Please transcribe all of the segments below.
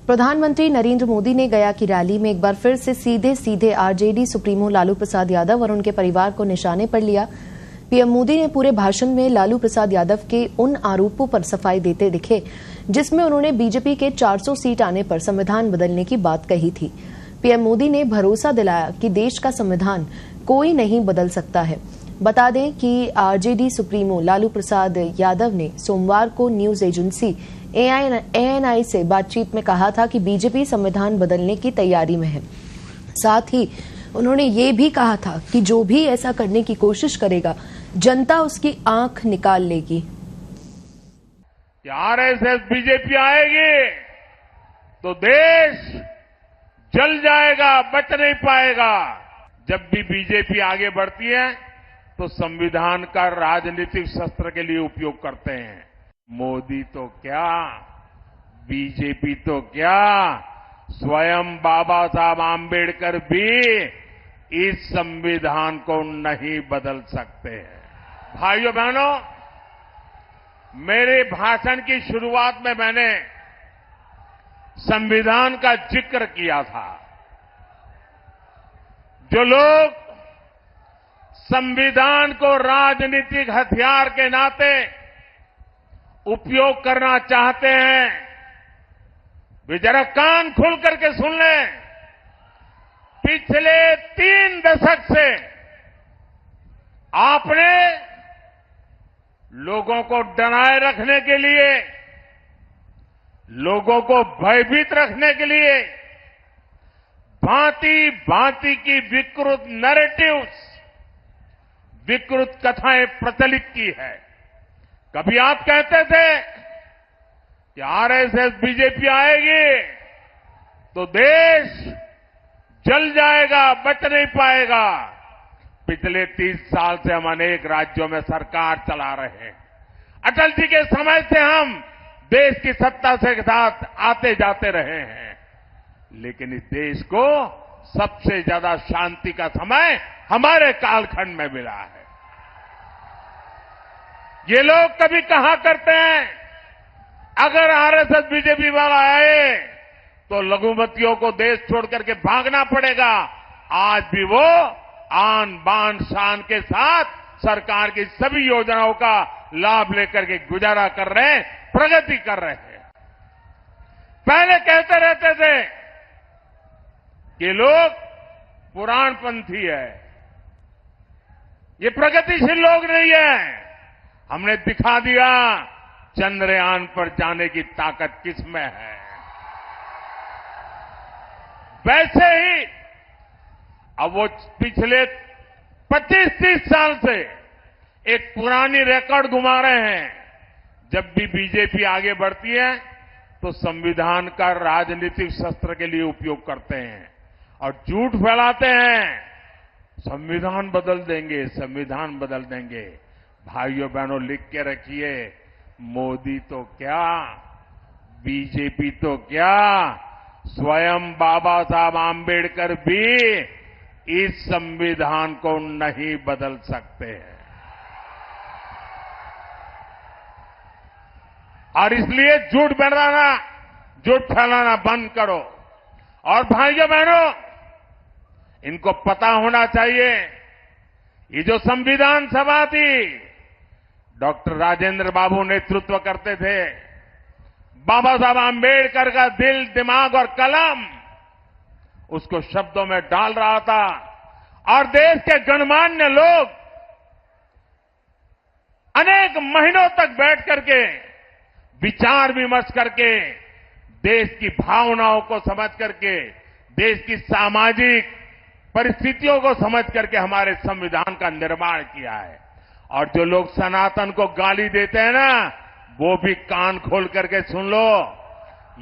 प्रधानमंत्री नरेंद्र मोदी ने गया की रैली में एक बार फिर से सीधे आरजेडी सुप्रीमो लालू प्रसाद यादव और उनके परिवार को निशाने पर लिया। पीएम मोदी ने पूरे भाषण में लालू प्रसाद यादव के उन आरोपों पर सफाई देते दिखे जिसमें उन्होंने बीजेपी के 400 सीट आने पर संविधान बदलने की बात कही थी। पीएम मोदी ने भरोसा दिलाया कि देश का संविधान कोई नहीं बदल सकता है। बता दें कि आरजेडी सुप्रीमो लालू प्रसाद यादव ने सोमवार को न्यूज एजेंसी एएनआई से बातचीत में कहा था कि बीजेपी संविधान बदलने की तैयारी में है। साथ ही उन्होंने ये भी कहा था कि जो भी ऐसा करने की कोशिश करेगा, जनता उसकी आंख निकाल लेगी। आरएसएस बीजेपी आएगी तो देश जल जाएगा, बच नहीं पाएगा। जब भी बीजेपी आगे बढ़ती है तो संविधान का राजनीतिक शस्त्र के लिए उपयोग करते हैं। मोदी तो क्या, बीजेपी तो क्या, स्वयं बाबा साहब आंबेडकर भी इस संविधान को नहीं बदल सकते हैं। भाइयों बहनों, मेरे भाषण की शुरुआत में मैंने संविधान का जिक्र किया था। जो लोग संविधान को राजनीतिक हथियार के नाते उपयोग करना चाहते हैं, वे जरा कान खोल करके सुन लें। पिछले 3 दशक से आपने लोगों को डराए रखने के लिए, लोगों को भयभीत रखने के लिए भांति भांति की विकृत नैरेटिव्स, विकृत कथाएं प्रचलित की है। कभी आप कहते थे कि आरएसएस बीजेपी आएगी तो देश जल जाएगा, बच नहीं पाएगा। पिछले 30 साल से हम अनेक राज्यों में सरकार चला रहे हैं। अटल जी के समय से हम देश की सत्ता से साथ आते जाते रहे हैं, लेकिन इस देश को सबसे ज्यादा शांति का समय हमारे कालखंड में मिला है। ये लोग कभी कहा करते हैं अगर आरएसएस बीजेपी वाला आए तो लघुमतियों को देश छोड़ करके भागना पड़ेगा। आज भी वो आन बान शान के साथ सरकार की सभी योजनाओं का लाभ लेकर के गुजारा कर रहे हैं, प्रगति कर रहे हैं। पहले कहते रहते थे कि लोग पुराणपंथी है, ये प्रगतिशील लोग नहीं है। हमने दिखा दिया चंद्रयान पर जाने की ताकत किसमें है। वैसे ही अब वो पिछले 25-30 साल से एक पुरानी रिकॉर्ड घुमा रहे हैं। जब भी बीजेपी आगे बढ़ती है तो संविधान का राजनीतिक शस्त्र के लिए उपयोग करते हैं और झूठ फैलाते हैं, संविधान बदल देंगे, संविधान बदल देंगे। भाइयों बहनों, लिख के रखिए, मोदी तो क्या, बीजेपी तो क्या, स्वयं बाबा साहब आंबेडकर भी इस संविधान को नहीं बदल सकते हैं। और इसलिए झूठ फैलाना बंद करो। और भाइयों बहनों, इनको पता होना चाहिए, ये जो संविधान सभा थी, डॉक्टर राजेंद्र बाबू नेतृत्व करते थे। बाबा साहब आंबेडकर का दिल, दिमाग और कलम उसको शब्दों में डाल रहा था और देश के गणमान्य लोग अनेक महीनों तक बैठ करके विचार विमर्श करके देश की भावनाओं को समझ करके, देश की सामाजिक परिस्थितियों को समझ करके हमारे संविधान का निर्माण किया है। और जो लोग सनातन को गाली देते हैं ना, वो भी कान खोल करके सुन लो।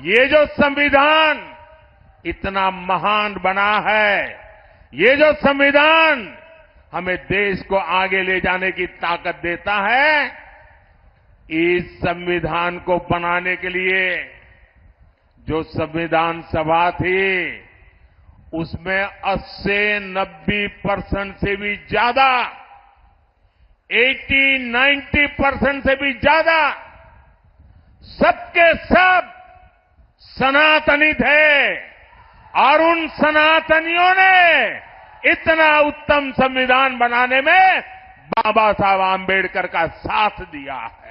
ये जो संविधान इतना महान बना है, ये जो संविधान हमें देश को आगे ले जाने की ताकत देता है, इस संविधान को बनाने के लिए जो संविधान सभा थी, उसमें 80-90% से भी ज्यादा, 80-90% से भी ज्यादा सबके सब सनातनी थे और उन सनातनियों ने इतना उत्तम संविधान बनाने में बाबा साहब आंबेडकर का साथ दिया है।